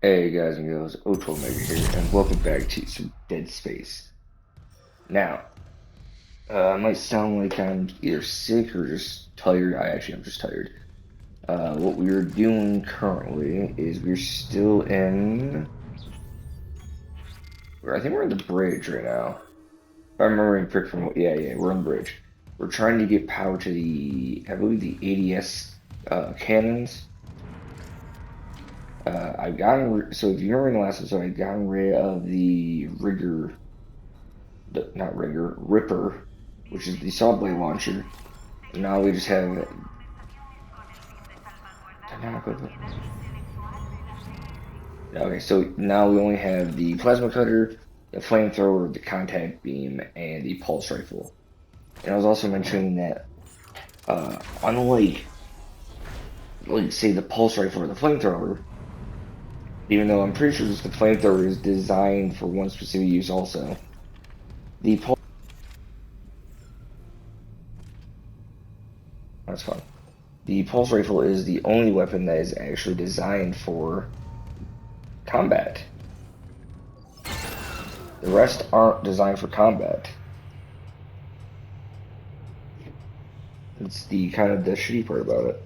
Hey guys and girls, Ultramega here, and welcome back to some Dead Space. Now, I might sound like I'm either sick or just tired. I'm just tired. What we are doing currently is we're still in. I think we're in the bridge right now. If I'm remembering correct from yeah, we're on the bridge. We're trying to get power to I believe the ADS cannons. I've gotten so if you remember in the last episode, I've gotten rid of the rigger not Rigger, Ripper, which is the saw blade launcher. And now we just have dynamic weapon. Okay, so now we only have the plasma cutter, the flamethrower, the contact beam, and the pulse rifle. And I was also mentioning that unlike say the pulse rifle or the flamethrower, even though I'm pretty sure the flamethrower is designed for one specific use also, the pulse that's fun. The pulse rifle is the only weapon that is actually designed for combat. The rest aren't designed for combat. It's the kind of the shitty part about it.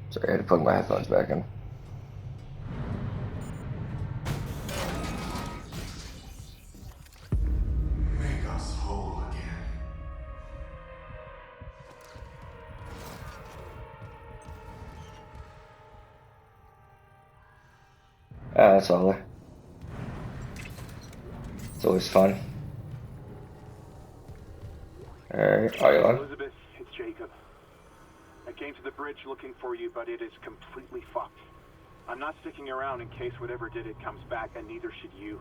Sorry, I had to plug my headphones back in. Make us whole again. That's all. It's always fun. Alright, Isla. Elizabeth, it's Jacob. I came to the bridge looking for you, but it is completely fucked. I'm not sticking around in case whatever did it comes back, and neither should you.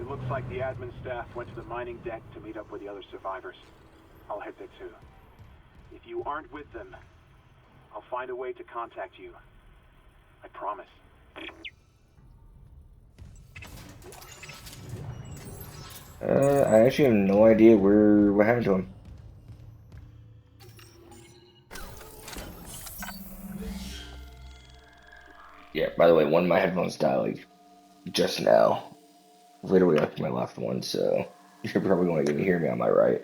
It looks like the admin staff went to the mining deck to meet up with the other survivors. I'll head there too. If you aren't with them, I'll find a way to contact you. I promise. I actually have no idea what happened to him. Yeah, by the way, one of my headphones died like just now. Literally after my left one, so you're probably going to hear me on my right.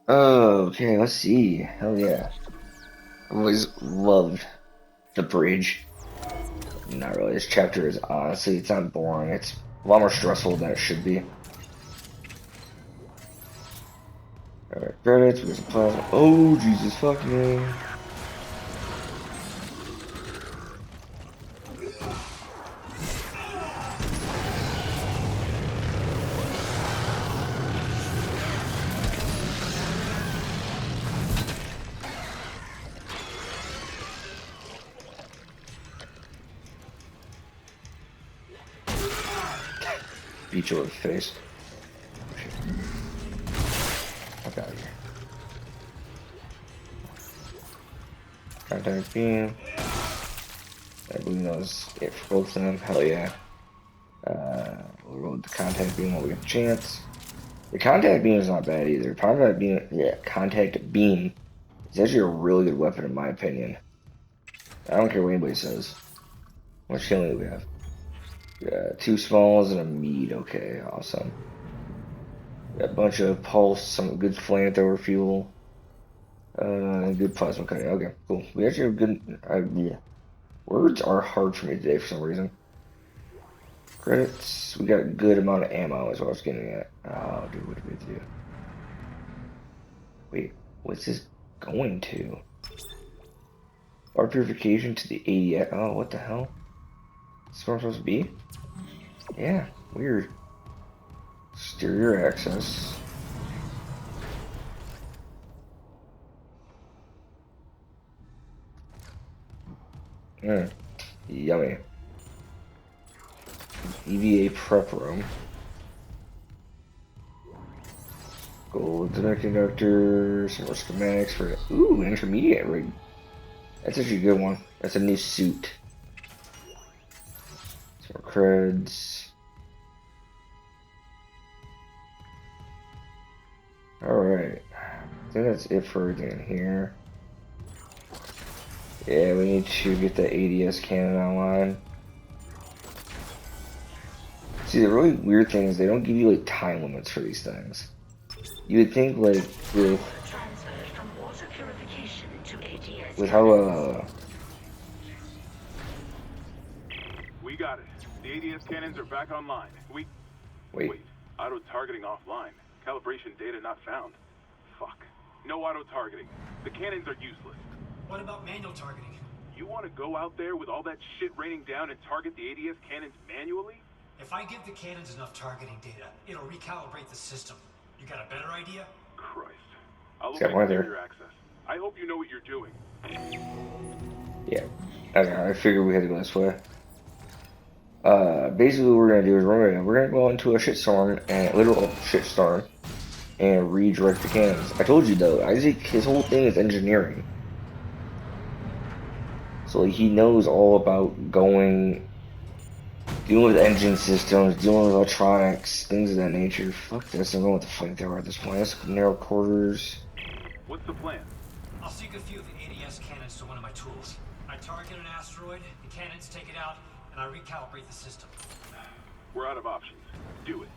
Okay, let's see. Hell yeah. I've always loved the bridge. Not really. This chapter is honestly, it's not boring. It's a lot more stressful than it should be. Alright, credits, we got some plasma. Oh, Jesus fuck me. Beat you over the face. Fuck out of here. Contact beam. I believe that was it for both of them. Hell yeah. We'll roll with the contact beam while we get a chance. The contact beam is not bad either. Contact beam is actually a really good weapon in my opinion. I don't care what anybody says. How much healing do we have? Yeah, two smalls and a mead. Okay, awesome. Got a bunch of pulse, some good flamethrower fuel, and good plasma cutting. Okay, cool. We actually have good. Yeah. Words are hard for me today for some reason. Credits. We got a good amount of ammo, is what I was getting at. Oh, dude, what did we do? Wait, what's this going to? Water purification to the 80. Oh, what the hell? Is this where I'm supposed to be? Yeah, weird. Exterior access. Mm, yummy. EVA prep room. Gold semiconductor, some more schematics for ooh, intermediate rig. That's actually a good one. That's a new suit. Some more creds. Alright. I think that's it for everything in here. Yeah, we need to get the ADS cannon online. See, the really weird thing is they don't give you like time limits for these things. You would think like Transferred from water purification to ADS with how We got it. The ADS cannons are back online. wait. Wait. Auto-targeting offline. Calibration data not found. Fuck. No auto-targeting. The cannons are useless. What about manual targeting? You want to go out there with all that shit raining down and target the ADS cannons manually? If I give the cannons enough targeting data, it'll recalibrate the system. You got a better idea? Christ. I'll Got one obey there. your access. I hope you know what you're doing. Yeah. Okay, I figured we had to go this way. Basically what we're gonna do is we're gonna go into a shitstorm and literal shitstorm and redirect the cannons. I told you though, Isaac, his whole thing is engineering. So like, he knows all about dealing with engine systems, dealing with electronics, things of that nature. Fuck this, I'm going with the flamethrower at this point. Let's narrow quarters. What's the plan? I'll sync a few of the ADS cannons to one of my tools. I target an asteroid, the cannons take it out, and I recalibrate the system. We're out of options. Do it.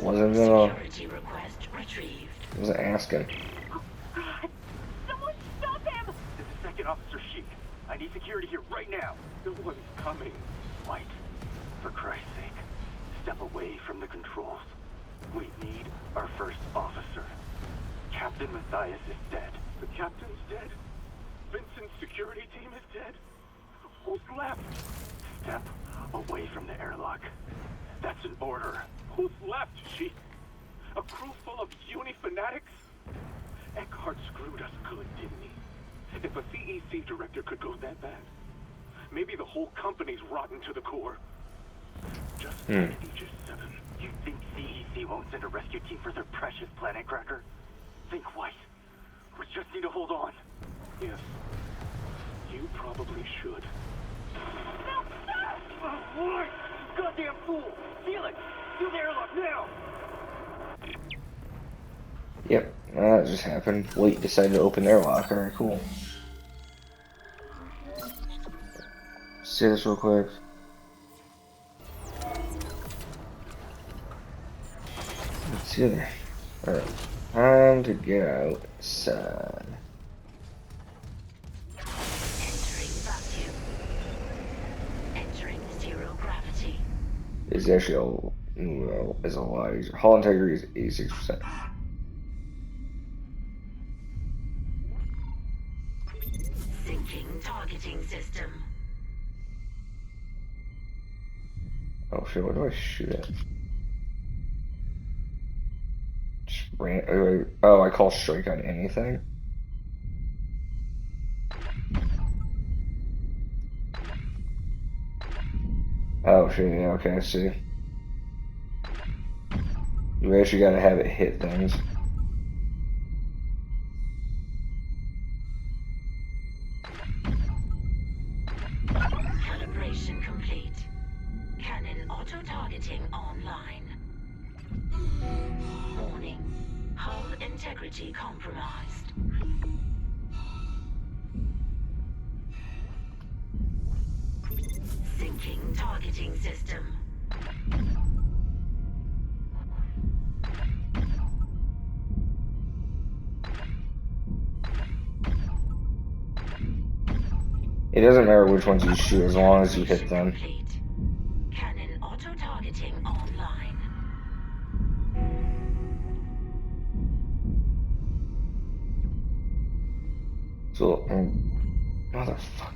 Wasn't gonna, Security request retrieved. wasn't asking. God! Someone stop him! This is Second Officer Sheik. I need security here right now. No one's coming. White, for Christ's sake, step away from the controls. We need our first officer. Captain Matthias is dead. The captain's dead? Vincent's security team is dead? Who's left? Step away from the airlock. That's an order. Who's left, Sheik? A crew full of uni fanatics? Eckhart screwed us good, didn't he? If a CEC director could go that bad, maybe the whole company's rotten to the core. Just Aegis 7. You think CEC won't send a rescue team for their precious planet cracker? Think white. We just need to hold on. Yes. You probably should. What? Goddamn fool! Felix! Do the airlock now! Yep, that just happened. Wait, decided to open the airlock. Alright, cool. Say this real quick. Let's see there. Alright. Time to get outside. Entering vacuum. Entering zero gravity. It's actually it's a lot easier. Hull integrity is 86%. Syncing targeting system. Oh shit, what do I shoot at? Just oh, I call strike on anything? Oh shit, yeah, okay, I see. You actually gotta have it hit things. Calibration complete. Cannon auto-targeting online. Warning. Hull integrity compromised. Syncing targeting system. It doesn't matter which ones you shoot as long as you hit them. Complete. Cannon auto-targeting online. So, motherfucker.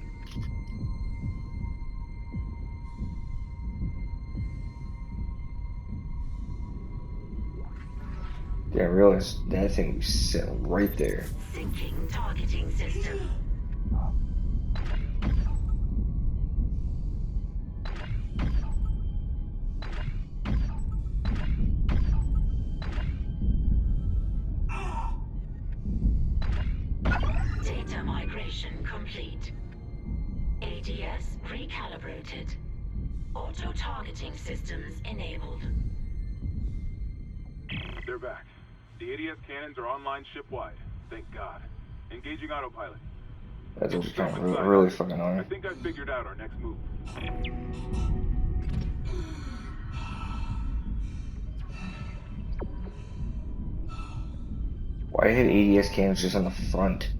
Yeah, I realized that thing was sitting right there. Syncing targeting system. Data migration complete. ADS recalibrated. Auto-targeting systems enabled. They're back. The ADS cannons are online ship-wide. Thank God. Engaging autopilot. That's just kind of Inside. really fucking I annoying. think I figured out our next move. Why have ADS cannons just on the front?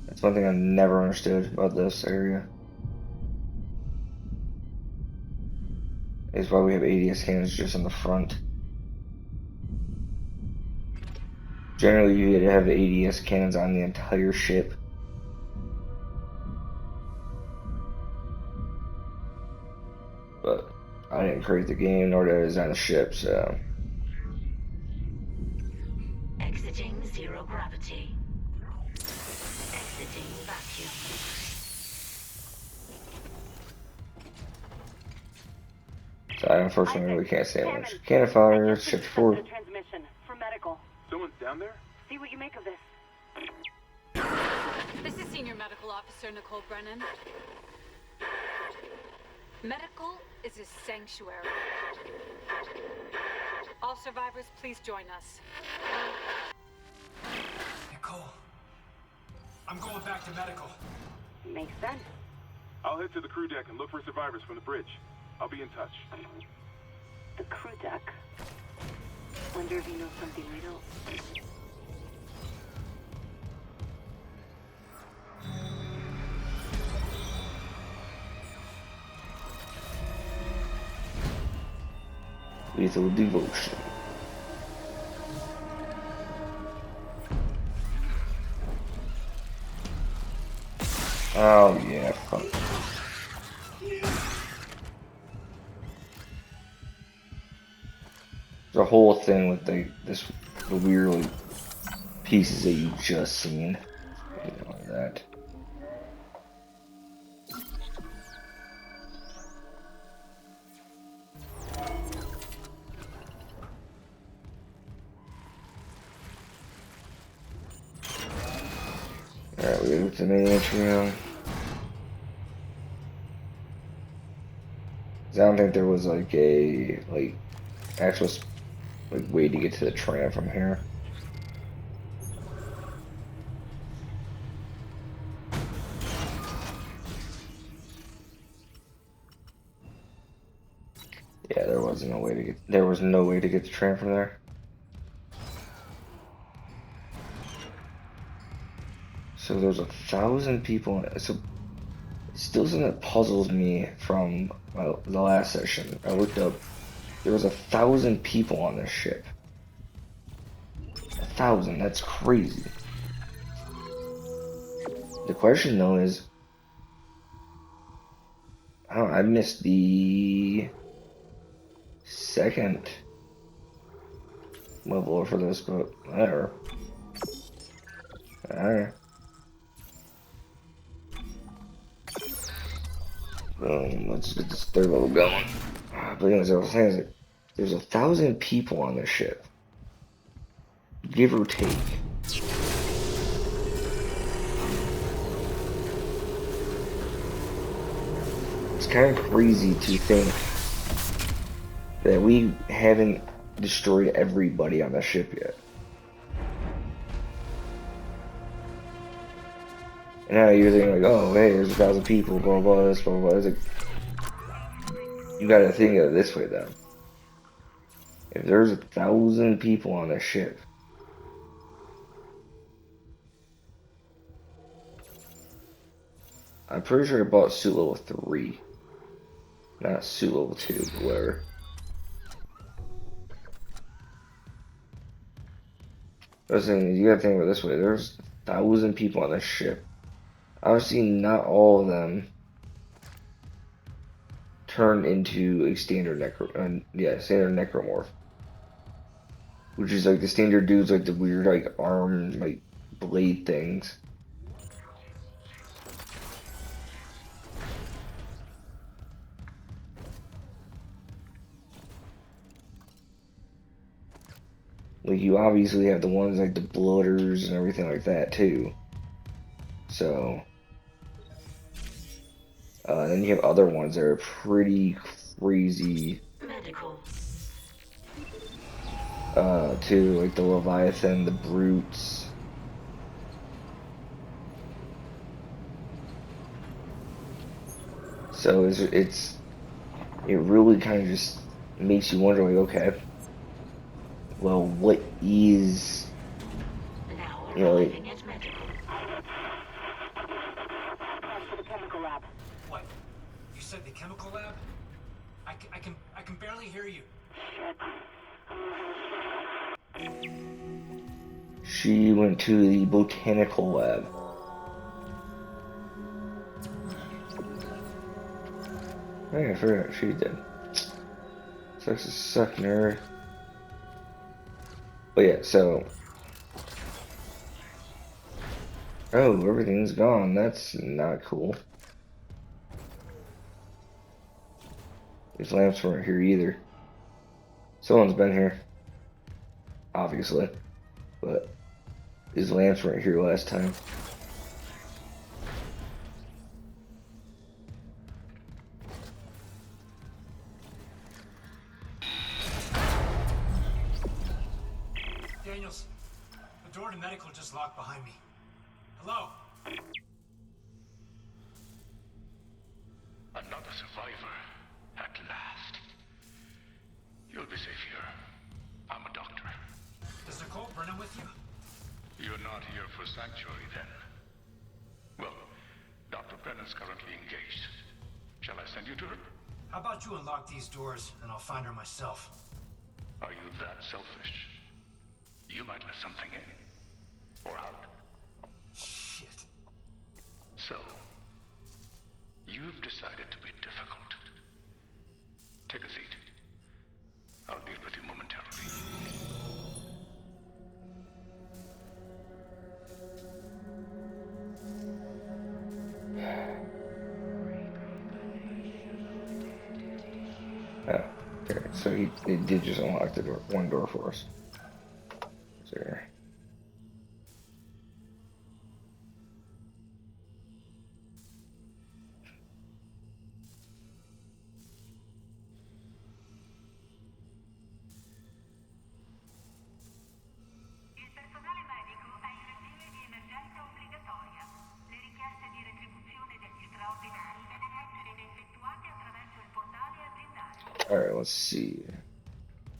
That's one thing I've never understood about this area. Is why we have ADS cannons just on the front. Generally, you have the ADS cannons on the entire ship. But I didn't create the game, nor did I design the ship, so. Exiting zero gravity. Exiting vacuum. So I unfortunately really can't say much. Cannon fire, shift forward. Transmission for medical. Someone's down there? See what you make of this. This is Senior Medical Officer Nicole Brennan. Medical is a sanctuary. All survivors, please join us. Nicole, I'm going back to medical. Makes sense. I'll head to the crew deck and look for survivors from the bridge. I'll be in touch. The crew deck. Wonder if you know something we don't. Lethal devotion. Oh yeah, fuck. The whole thing with the weird like, pieces that you just seen. You know, like that. Alright, we got the main atrium. I don't think there was like a actual way to get to the train from here. Yeah, there was no way to get the train from there. So there's 1,000 people. So still something that puzzles me from the last session. I looked up. There was 1,000 people on this ship. 1,000. That's crazy. The question though is, I missed the second level for this, but whatever. Alright. Let's get this third level going. But anyways, I was saying is that there's 1,000 people on this ship. Give or take. It's kind of crazy to think that we haven't destroyed everybody on the ship yet. And now you're thinking like, oh, hey, there's 1,000 people, blah, blah, this, blah, blah. It's like, you gotta think of it this way, though. If there's 1,000 people on this ship, I'm pretty sure I bought suit level 3. Not suit level 2, but whatever. I was saying, you gotta think of it this way. There's 1,000 people on this ship. Obviously, not all of them turn into a standard standard necromorph, which is like the standard dudes, like the weird like arm like blade things. Like you obviously have the ones like the blooders and everything like that too. So then you have other ones that are pretty crazy. Medical. Too, like the Leviathan, the Brutes. So it really kind of just makes you wonder, like, okay, well, what is, Now you know, like, arriving at medical. Back to the chemical lab. What? You said the chemical lab? I can barely hear you. she went to the botanical lab. Hey, I forgot she did. Sucks to suck, nerd. But yeah, so. Oh, everything's gone. That's not cool. These lamps weren't here either. Someone's been here. Obviously. But these lamps weren't here last time. Daniels, the door to medical just locked behind me. Hello? Another survivor. At last. You'll be safe here. I'm a doctor. Is Nicole Brennan with you? You're not here for sanctuary, then? Well, Dr. Brennan's currently engaged. Shall I send you to her? How about you unlock these doors and I'll find her myself? Are you that selfish? You might let something in. Or out. Shit. So, you've decided to be difficult. Take a seat. I'll deal with you momentarily. Oh, okay. So they did just unlock the door, one door for us. There. Il personale medico è in regime di emergenza obbligatoria. Le richieste di retribuzione degli straordinari devono essere effettuate attraverso il portale aziendale. Alright, let's see.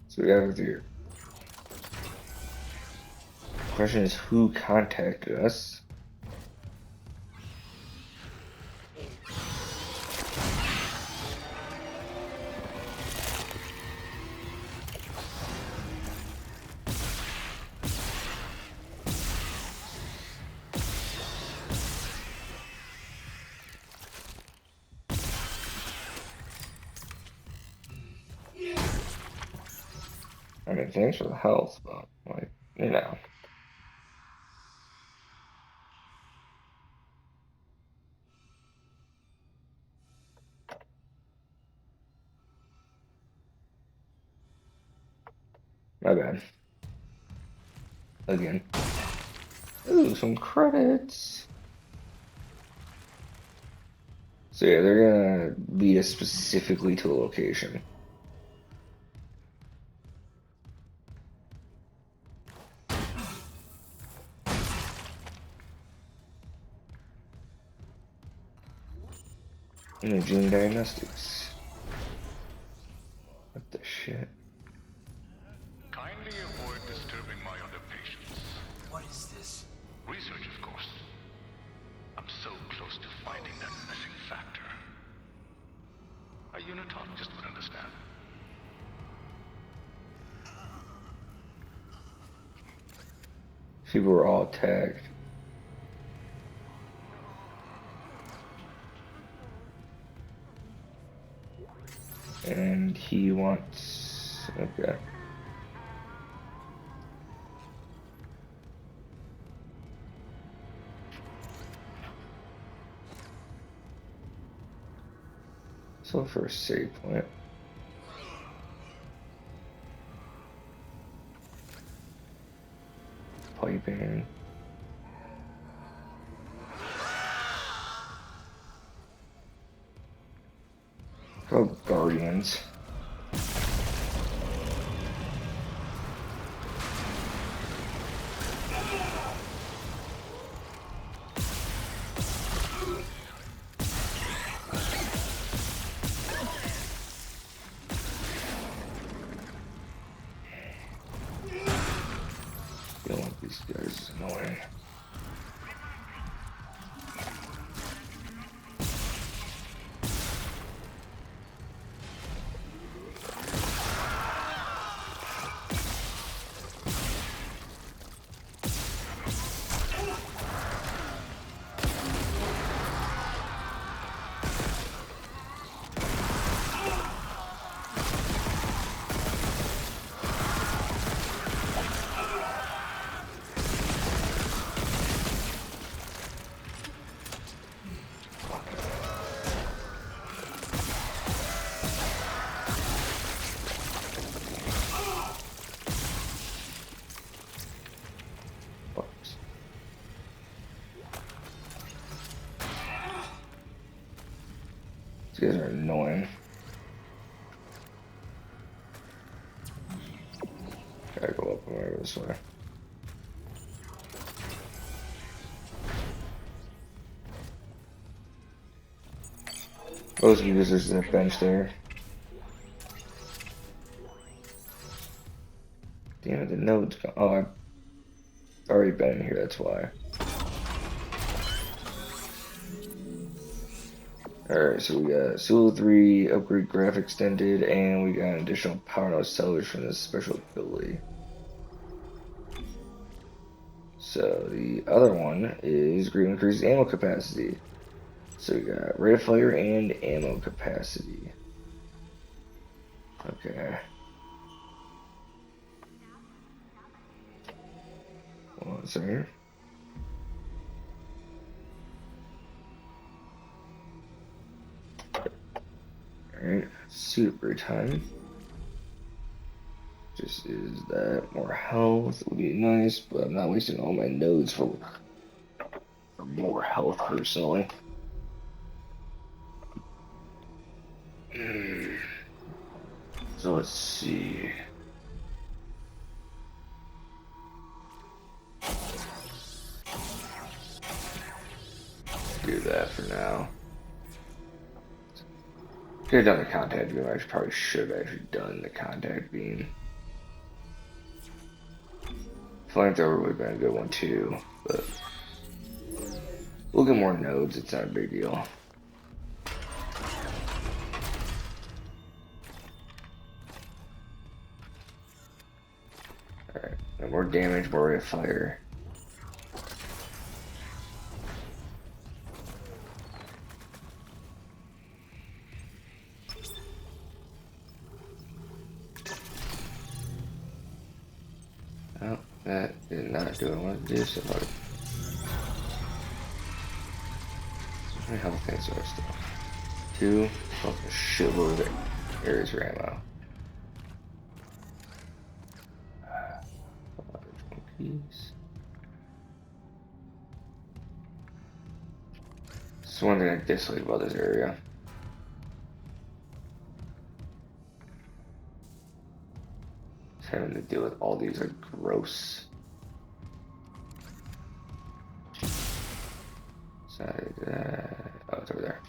So we have here. Question is, who contacted us? I mean, thanks for the health, but, like, you know. My bad. Again. Ooh, some credits. So yeah, they're gonna lead us specifically to a location. Imaging Diagnostics. What the shit? Kindly avoid disturbing my other patients. What is this? Research, of course. I'm so close to finding that missing factor. A unitologist would understand. People were all tagged. And he wants... Okay. So for a save point. Piping. Go Guardians. These guys are annoying. Gotta go up and over this way. Those users in the bench there. Damn it, the node's gone. Oh, I've already been in here, that's why. Alright, so we got Solo 3 upgrade graphic extended, and we got an additional power node cellars from this special ability. So the other one is greatly increased ammo capacity. So we got rate of fire and ammo capacity. Okay. One second. Alright, super time. Just is that more health would be nice, but I'm not wasting all my nodes for more health personally. So let's see. Do that for now. Could have done the contact beam. I probably should have actually done the contact beam. Flamethrower would have been a good one too, but we'll get more nodes. It's not a big deal. Alright, no more damage, more rate of fire. Oh, that did not do what I wanted to do, so how many health things are there still? 2, plus a shitload of areas for ammo. Piece. That's one thing I dislike about this area. Just having to deal with all these like gross. Side that. Oh, it's over there.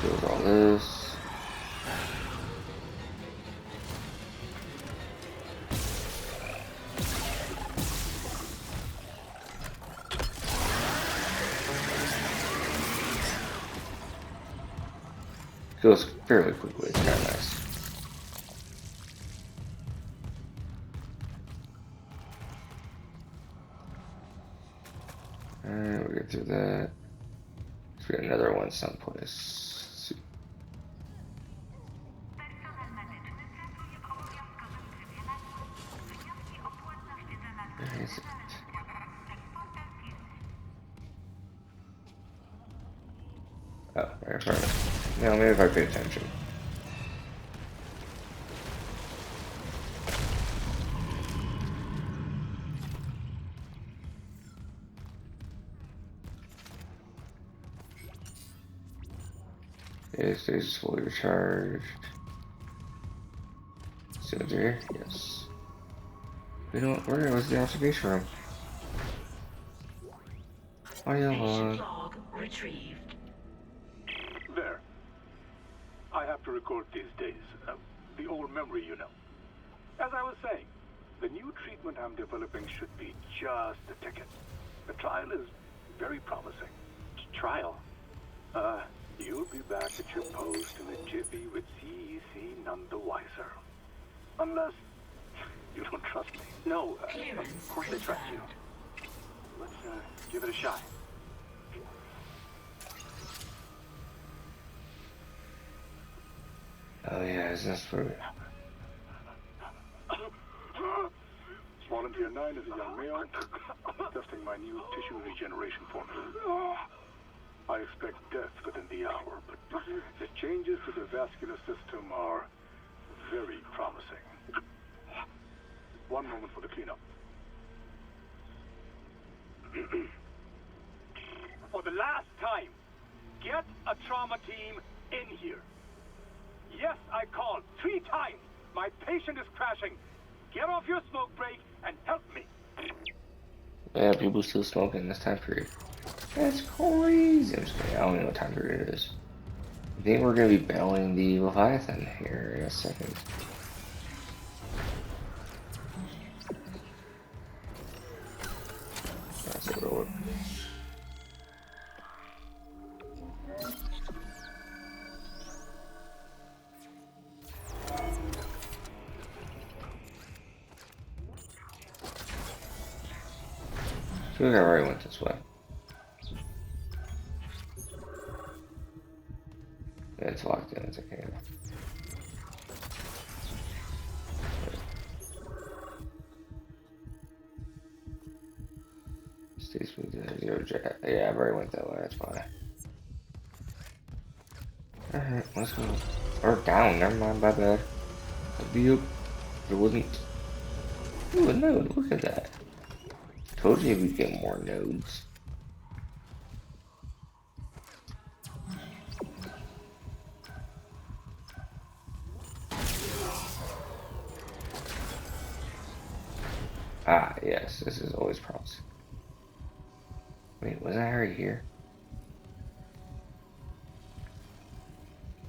Deal with all this. Goes fairly quickly, it's kind of nice. Alright, we'll get through that. Let's get another one someplace. Let's see. Personel medyczny pracuje w obowiązkowym trybie nagłym. Wnioski o płatność za nadmierne Where is it? należenia. Eksporter firmy. Oh, right in front of me. No, maybe if I pay attention. Okay, stage is fully recharged. Cylinder, yes. We don't. Where was the observation room? Oh yeah, Patient log retrieved. There. I have to record these days. The old memory, you know. As I was saying, the new treatment I'm developing should be just the ticket. The trial is very promising. Trial? You'll be back at your post in a jiffy with CEC none the wiser. Unless you don't trust me. No, of course I trust you. Let's give it a shot. Oh yeah, is this for? Volunteer 9 is a young male, testing my new tissue regeneration formula. I expect death within the hour, but the changes to the vascular system are very promising. One moment for the cleanup. trauma team in here. Yes, I called 3 times. My patient is crashing. Get off your smoke break and help me. Yeah, people still smoking this time period. That's crazy. I'm just kidding. I don't know what time period it is. I think we're gonna be battling the Leviathan here in a second. That's a road. I feel like I already went this way. Yeah, it's locked in, it's okay. Stay smooth to 0 jet. Yeah, I've already went that way, that's fine. Alright, let's go. Or down, never mind, my bad. It wasn't. Ooh, a node, look at that. Told you we'd get more nodes. Ah, yes, this is always promising. Wait, was I already here?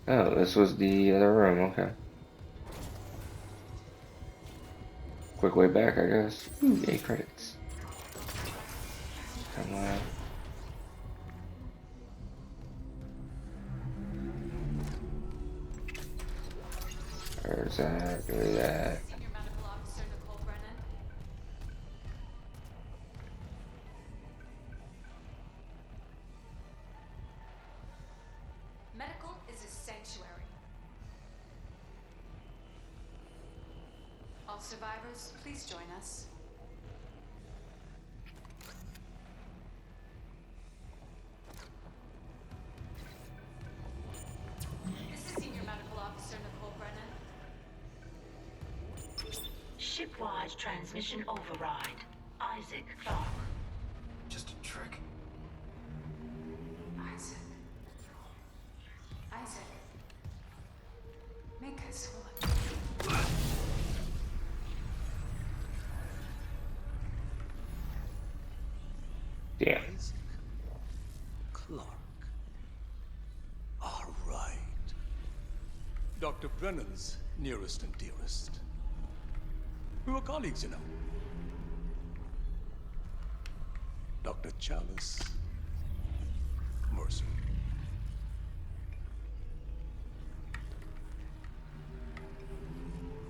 Oh, this was the other room, okay. Quick way back, I guess. Ooh, 8 credits. Come on. Where's that? Give me that. Senior Medical Officer Nicole Brennan. Medical is a sanctuary. All survivors, please join us. This is Senior Medical Officer Nicole Brennan. Shipwide transmission override. Isaac Clarke. Just a trick. Isaac. Isaac. Make us one. Damn. Clarke. All right. Dr. Brennan's nearest and dearest. We were colleagues, you know. Dr. Chalice. Mercer.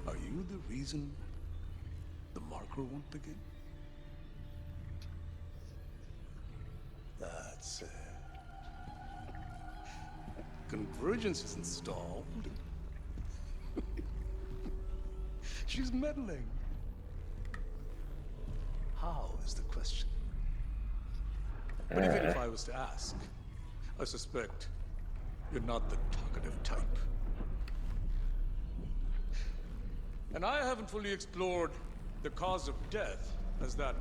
Are you the reason the marker won't begin? That's it. Convergence is installed. She's meddling. How is the question? But even if I was to ask, I suspect you're not the talkative type. And I haven't fully explored the cause of death as that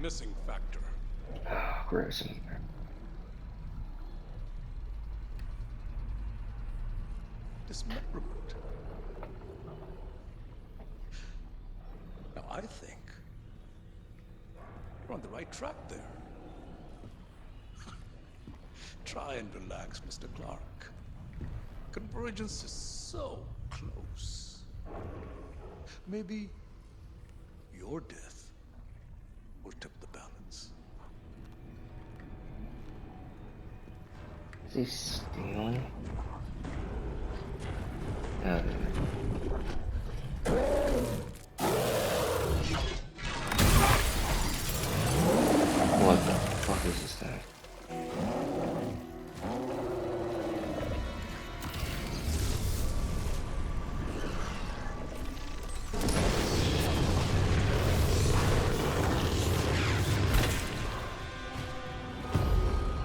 missing factor. Oh, Grayson. Dismemberment. Now, I think you're on the right track there. Try and relax, Mr. Clarke. Convergence is so close. Maybe your death will tip the balance. Is he stealing? What the fuck is this thing?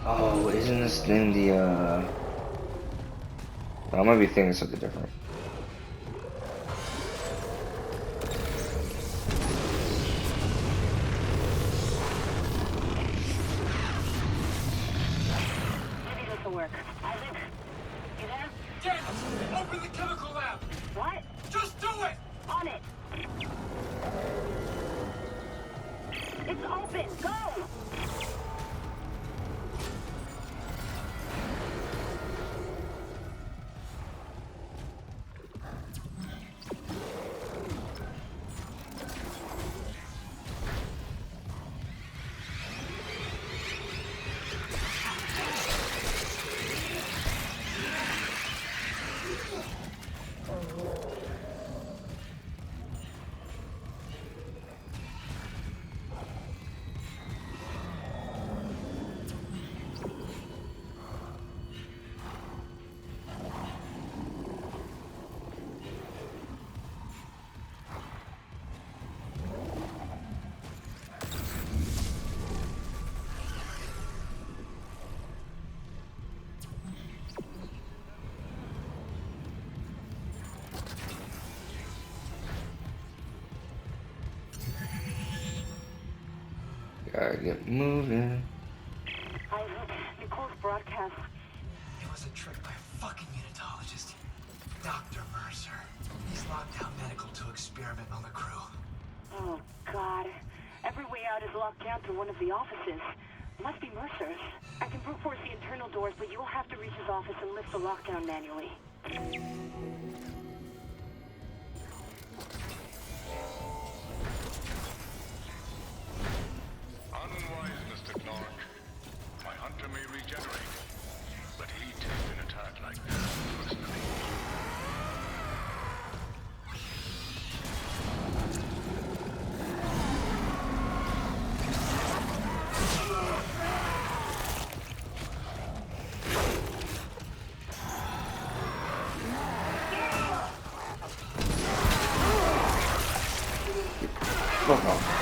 Oh, isn't this thing the, I might be thinking something different. Maybe this will work. Isaac, It's open! Go! Gotta get moving. Nicole's broadcast. It was a trick by a fucking unitologist. Dr. Mercer. He's locked down medical to experiment on the crew. Oh, God. Every way out is locked down through one of the offices. Must be Mercer's. I can brute force the internal doors, but you'll have to reach his office and lift the lockdown manually. Unwise, Mr. Clark. My hunter may regenerate, but he takes an attack like that personally. Fuck off.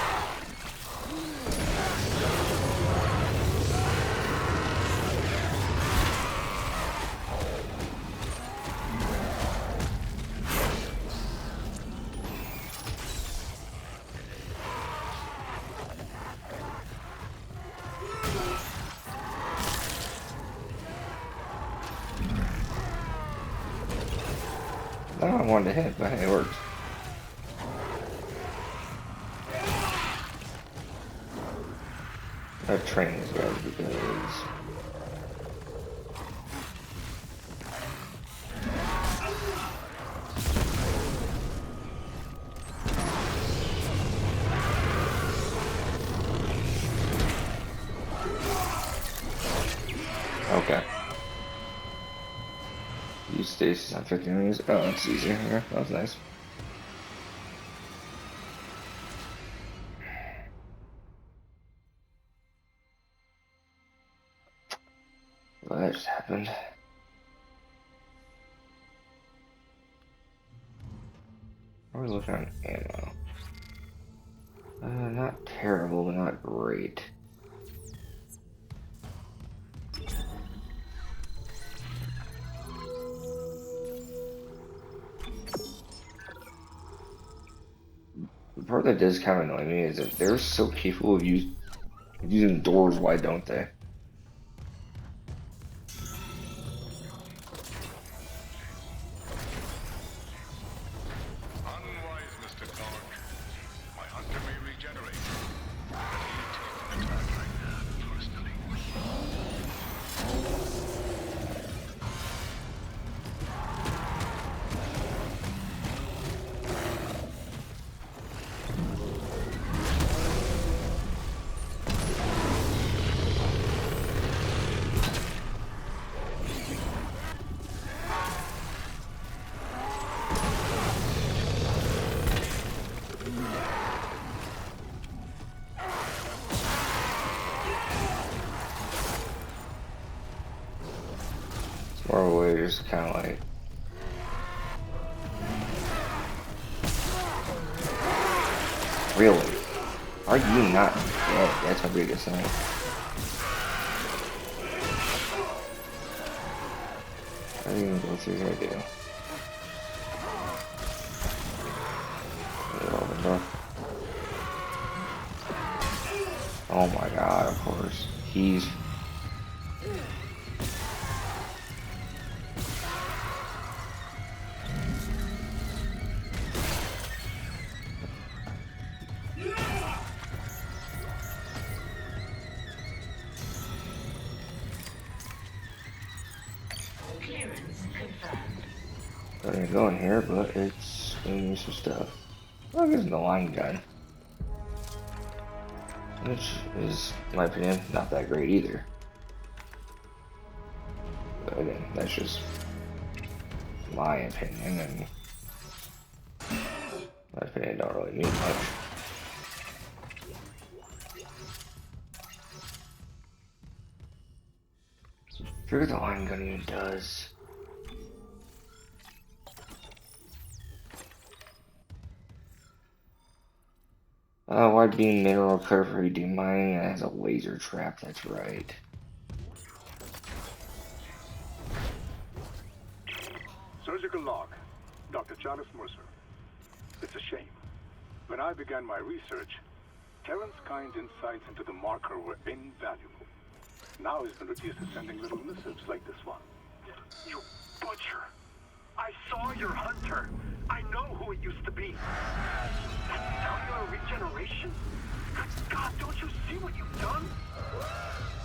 I don't want to hit, but hey, it worked. That train is garbage because okay. Use stasis on 50 enemies. Oh, that's easy. Yeah, that was nice. Well, that just happened. What are we looking on ammo? Not terrible, but not great. The part that does kind of annoy me is that they're so capable of using doors. Why don't they? Unwise, Mr. Clark. My hunter may regenerate, but he takes an attack like that personally. More of a way to just kind of like. Really? Are you not dead? That's my biggest thing. I didn't even go through here, do. Oh my god, of course. He's. can't go in here, but it's giving me some stuff. Oh, there's the line gun. Which is, in my opinion, not that great either. But again, that's just my opinion, and my opinion don't really mean much. I forget what the line gun even does. Wide beam mineral recovery demining, and it has a laser trap, that's right. Surgical log, Dr. Charles Mercer. It's a shame. When I began my research, Terrence Kyne's insights into the marker were invaluable. Now he's been reduced to sending little missives like this one. You butcher! I saw your hunter! I know who it used to be! That cellular regeneration? Good God, don't you see what you've done?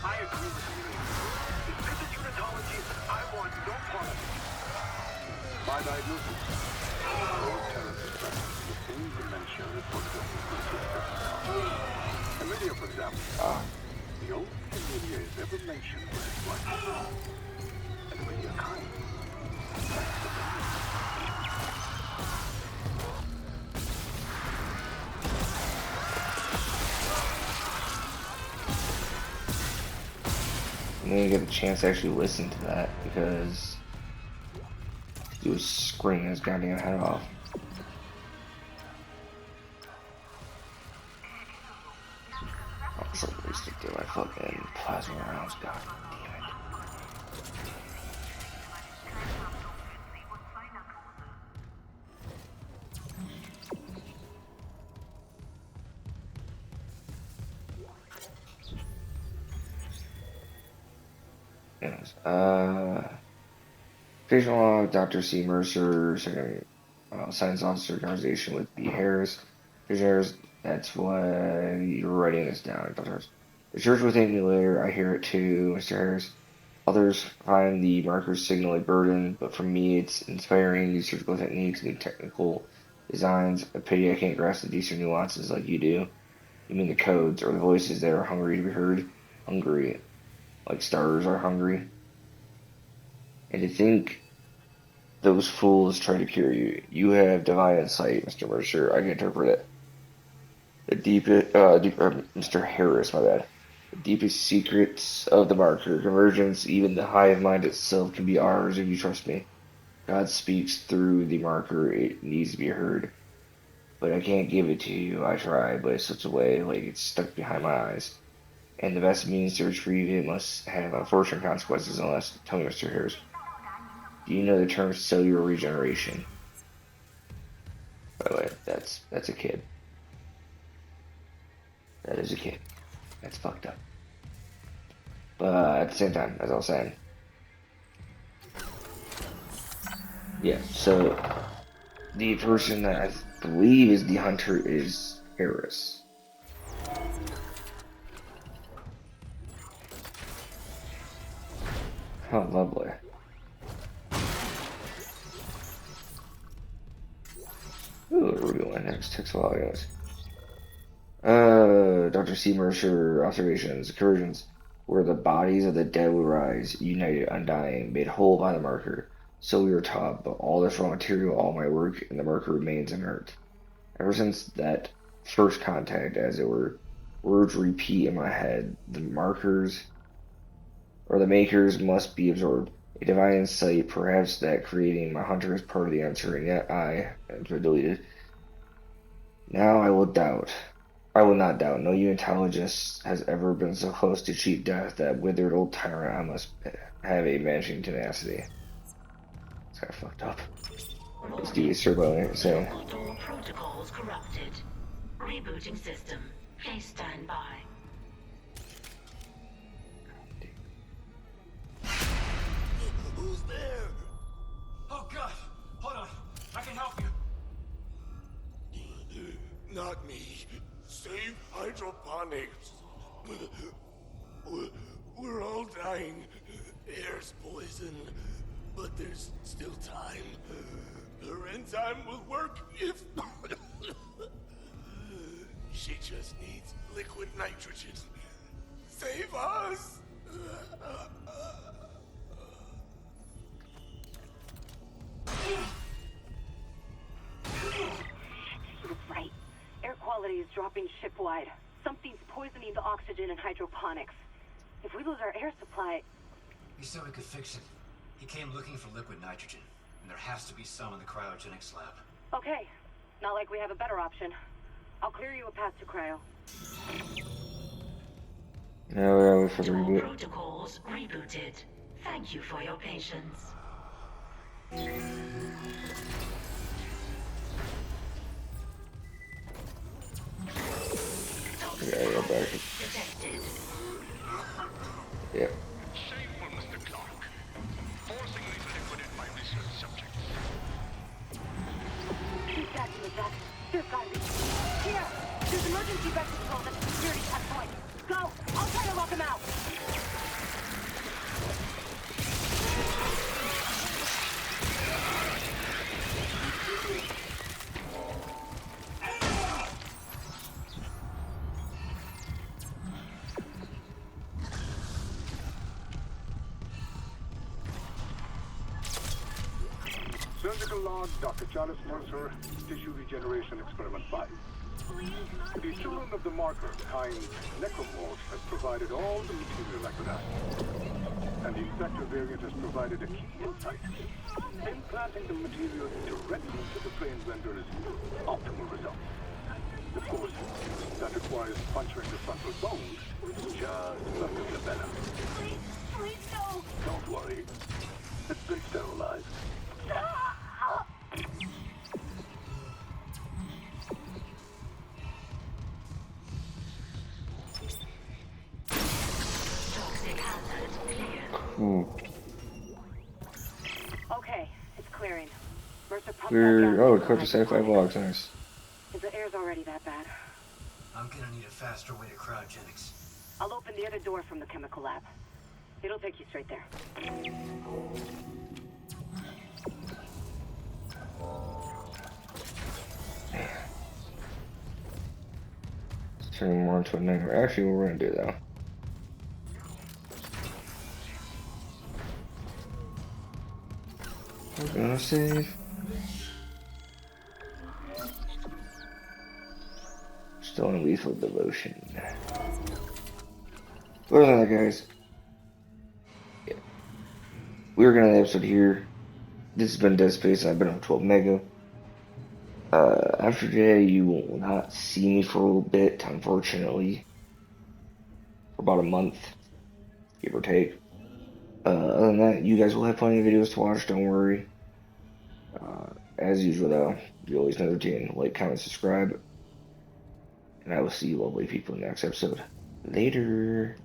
I agree with you. If this is unitology, I want no part of it. My diagnosis. Terrence is present in the same dementia reported in the Emilia, for example. The only Emilia is ever mentioned was his wife. Emilia Kyne. I didn't get a chance to actually listen to that because he was screaming his goddamn head off. I'm so wasted to my fucking plasma rounds, god damn it. Anyways, Occasional Dr. C. Mercer, second science officer conversation with B. Harris. Harris, that's why you're writing this down, Dr. Harris. The church will thank me later. I hear it too, Mr. Harris. Others find the markers signal a burden, but for me, it's inspiring. These surgical techniques, new technical designs. A pity I can't grasp the decent nuances like you do. You mean the codes or the voices that are hungry to be heard? Hungry. Like stars are hungry. And to think those fools try to cure you. You have divine insight, Mr. Mercer. I can interpret it. The Mr. Harris, my bad. The deepest secrets of the marker, convergence, even the hive mind itself can be ours if you trust me. God speaks through the marker. It needs to be heard. But I can't give it to you. I try, but it's such a way, like it's stuck behind my eyes. And the best means to retrieve it must have unfortunate consequences unless... Tell me, Mr. Harris. Do you know the term cellular regeneration? By the way, that's a kid. That is a kid. That's fucked up. But at the same time, as I was saying. Yeah, so the person that I believe is the hunter is Harris. Oh, lovely. Ooh, where are we going next? Takes a while, guys. Dr. C. Mercer, observations, incursions, where the bodies of the dead will rise, united, undying, made whole by the marker. So we were taught, but all this raw material, all my work, and the marker remains inert. Ever since that first contact, as it were, words repeat in my head. The markers, or the makers, must be absorbed. A divine insight, perhaps that creating my hunter is part of the answer, and yet I, and deleted. Now I will doubt. I will not doubt. No unitologist has ever been so close to cheap death. That withered old tyrant, I must have a vanishing tenacity. It's kind of fucked up. Let's do this turbo, so. Door protocols corrupted. Rebooting system. Please stand by. Who's there? Oh god! Hold on. I can help you. Not me. Save hydroponics. We're all dying. Air's poison. But there's still time. Her enzyme will work if... She just needs liquid nitrogen. Save us! He was right. Air quality is dropping shipwide. Something's poisoning the oxygen in hydroponics. If we lose our air supply... He said we could fix it. He came looking for liquid nitrogen, and there has to be some in the cryogenics lab. Okay. Not like we have a better option. I'll clear you a path to cryo. Now we're over for the All reboot. protocols rebooted. Thank you for your patience. Yeah, go back. Detected. Yep. Shameful, Mr. Clark. Forcing me to liquidate my research subjects. Keep that in the back. There's gotta be... Here! There's emergency vector controls at the security checkpoint. Go! I'll try to lock him out! Surgical log, Dr. Charles Mercer, Tissue Regeneration Experiment 5. The serum of the marker behind necromorph has provided all the material I could ask for. And the infector variant has provided a key insight. Implanting the material directly into the brain renders optimal results. Of course, that requires puncturing the frontal bone just a little better. Please no! Don't worry. It's been sterilized. Toxic hazard clear. Ooh. Okay, it's clearing. Mercer pumped We're... that Oh, gas caught into to 75 blocks. Nice. If the air's already that bad, I'm gonna need a faster way to cryogenics. I'll open the other door from the chemical lab. It'll take you straight there. It's turning more into a nightmare. Actually, what we're gonna do though. We're gonna save. Still in lethal devotion. But other than that, guys, yeah, we're gonna end the episode here. This has been Dead Space. I've been on 12 Mega. After today, you will not see me for a little bit, unfortunately. For about a month, give or take. Other than that, you guys will have plenty of videos to watch, don't worry. As usual, though, you always know the routine. Like, comment, subscribe. And I will see you lovely people in the next episode. Later.